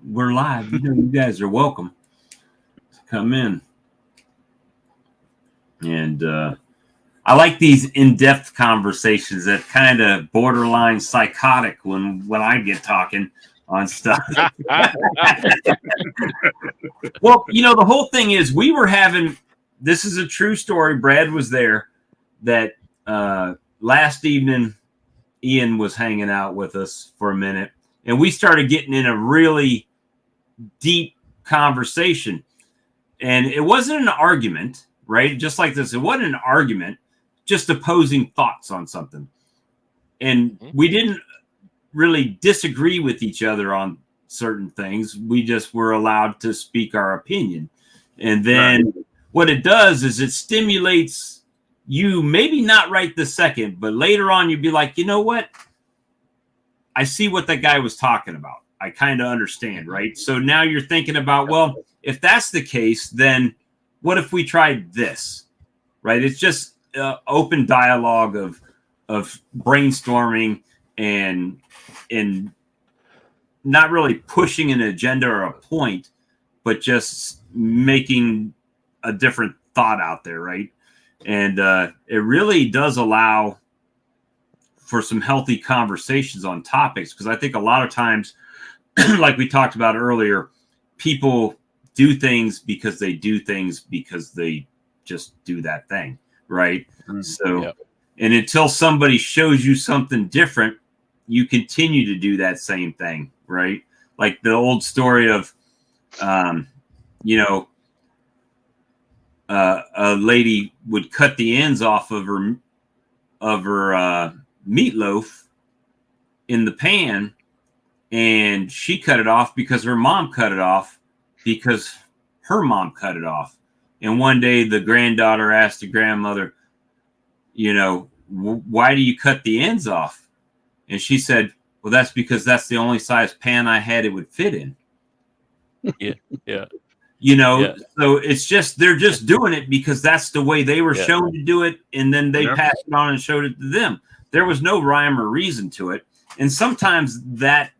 we're live, you guys are welcome to come in. And I like these in-depth conversations that kind of borderline psychotic when I get talking on stuff. Well, the whole thing is we were having, this is a true story. Brad was there that last evening, Ian was hanging out with us for a minute, and we started getting in a really deep conversation. And it wasn't an argument, right? Just like this. It wasn't an argument, just opposing thoughts on something. And we didn't really disagree with each other on certain things. We just were allowed to speak our opinion. And then what it does is it stimulates you, maybe not right this second, but later on you'd be like, you know what? I see what that guy was talking about. I kind of understand, right? So now you're thinking about, well, if that's the case, then what if we tried this, right? It's just open dialogue of brainstorming and not really pushing an agenda or a point, but just making a different thought out there, right? And it really does allow for some healthy conversations on topics, because I think a lot of times, like we talked about earlier, people do things because they just do that thing, right? Mm-hmm. So, and until somebody shows you something different, you continue to do that same thing, right? Like the old story of, a lady would cut the ends off of her meatloaf in the pan, and she cut it off because her mom cut it off because her mom cut it off. And one day the granddaughter asked the grandmother, why do you cut the ends off? And she said, well, that's because that's the only size pan I had it would fit in. Yeah. So it's just, they're just doing it because that's the way they were shown to do it. And then they passed it on and showed it to them. There was no rhyme or reason to it. And sometimes that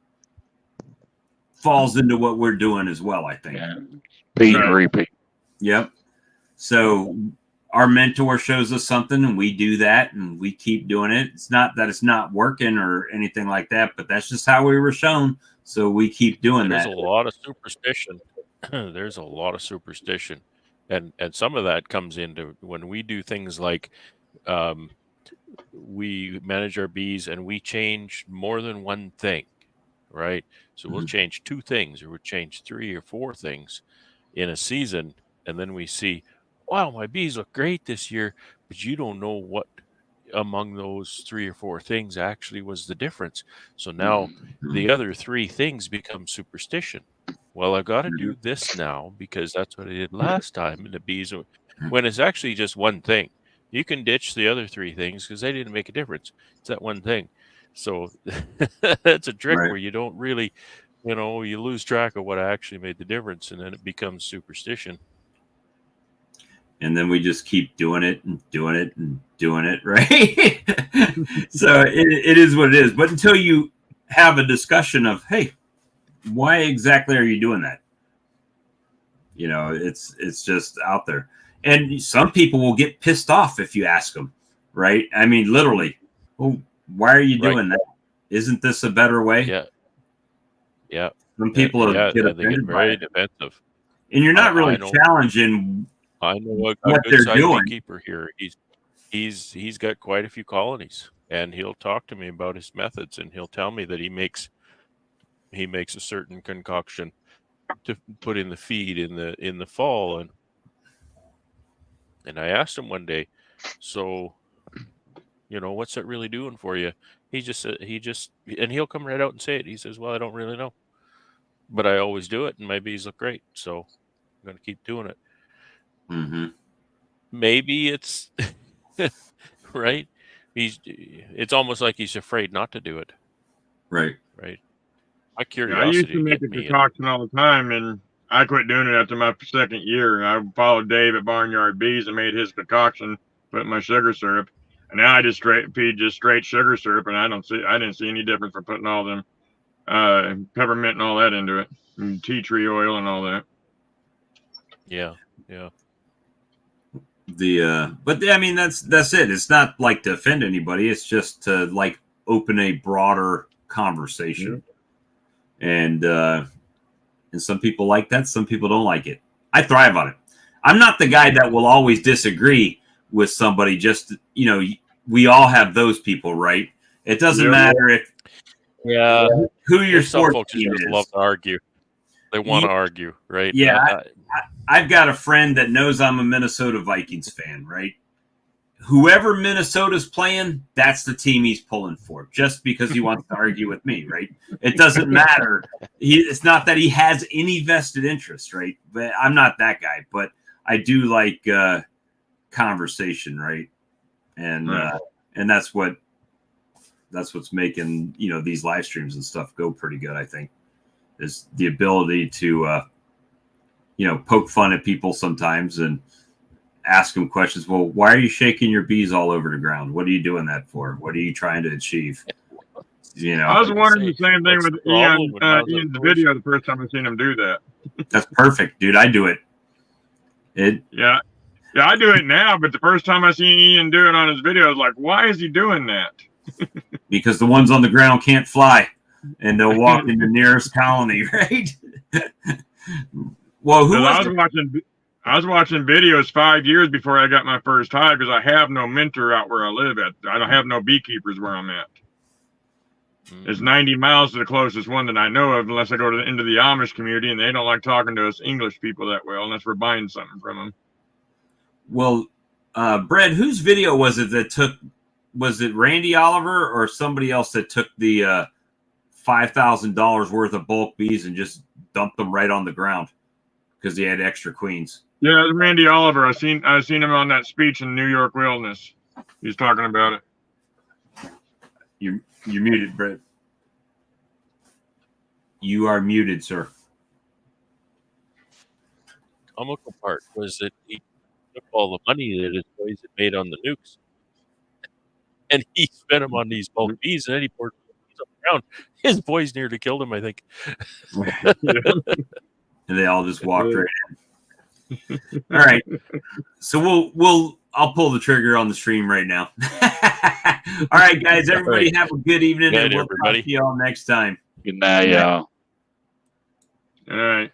falls into what we're doing as well, I think. Beat and repeat. Yep. So our mentor shows us something and we do that and we keep doing it. It's not that it's not working or anything like that, but that's just how we were shown. So we keep doing There's that. a lot of superstition. There's a lot of superstition. And some of that comes into when we do things like we manage our bees and we change more than one thing, right? So we'll change 2 things or we'll change 3 or 4 things in a season. And then we see, wow, my bees look great this year, but you don't know what among those 3 or 4 things actually was the difference. So now the other 3 things become superstition. Well, I've got to do this now because that's what I did last time. And the bees, when it's actually just one thing, you can ditch the other 3 things because they didn't make a difference. It's that one thing. So that's a trick where you don't really, you lose track of what actually made the difference, and then it becomes superstition. And then we just keep doing it and doing it and doing it, right? So it is what it is. But until you have a discussion of, hey, why exactly are you doing that? It's just out there. And some people will get pissed off if you ask them, right? I mean, literally, well, why are you doing that? Isn't this a better way? Yeah. Yeah. Some people they get very it. defensive. And you're not really challenging I know a what good they're side doing. beekeeper here. He's got quite a few colonies, and he'll talk to me about his methods, and he'll tell me that he makes a certain concoction to put in the feed in the fall, and I asked him one day, so what's that really doing for you? He just and he'll come right out and say it. He says, well, I don't really know, but I always do it, and my bees look great, so I'm going to keep doing it. Mm-hmm. Maybe it's right. It's almost like he's afraid not to do it. Right. My curiosity. I used to make a concoction all the time, and I quit doing it after my 2nd year. I followed Dave at Barnyard Bees and made his concoction, put my sugar syrup, and now I just feed straight sugar syrup, and I didn't see any difference for putting all them peppermint and all that into it, and tea tree oil and all that. Yeah. But I mean that's it. It's not like to offend anybody. It's just to like open a broader conversation, and some people like that. Some people don't like it. I thrive on it. I'm not the guy that will always disagree with somebody. Just we all have those people, right? It doesn't matter who your some sports folks team just is. love to argue. They want to argue, right? Yeah. I've got a friend that knows I'm a Minnesota Vikings fan, right? Whoever Minnesota's playing, that's the team he's pulling for, just because he wants to argue with me, right? It doesn't matter. It's not that he has any vested interest, right? But I'm not that guy, but I do like conversation, right? And and that's what's making these live streams and stuff go pretty good, I think, is the ability to poke fun at people sometimes and ask them questions. Well, why are you shaking your bees all over the ground? What are you doing that for? What are you trying to achieve? I was wondering the same thing with Ian's video the first time I seen him do that. That's perfect, dude. I do it. Yeah, I do it now, but the first time I seen Ian do it on his video, I was like, why is he doing that? Because the ones on the ground can't fly, and they'll walk in the nearest colony, right? Well, I was watching videos 5 years before I got my first hive because I have no mentor out where I live at. I don't have no beekeepers where I'm at. It's 90 miles to the closest one that I know of, unless I go into the Amish community, and they don't like talking to us English people that well unless we're buying something from them. Well, Brad, whose video was it that took? Was it Randy Oliver or somebody else that took the $5,000 worth of bulk bees and just dumped them right on the ground because he had extra queens? Yeah, it was Randy Oliver. I seen him on that speech in New York Wilderness. He's talking about it. You're muted, Brett. You are muted, sir. Comical part was that he took all the money that his boys had made on the nukes, and he spent them on these bulk bees, and then he poured bees up around. His boys nearly killed him, I think. And they all just walked right in. All right. So we'll I'll pull the trigger on the stream right now. All right, guys. Everybody have a good evening, Good and night, we'll everybody. talk to you all next time. Good night, y'all. All right.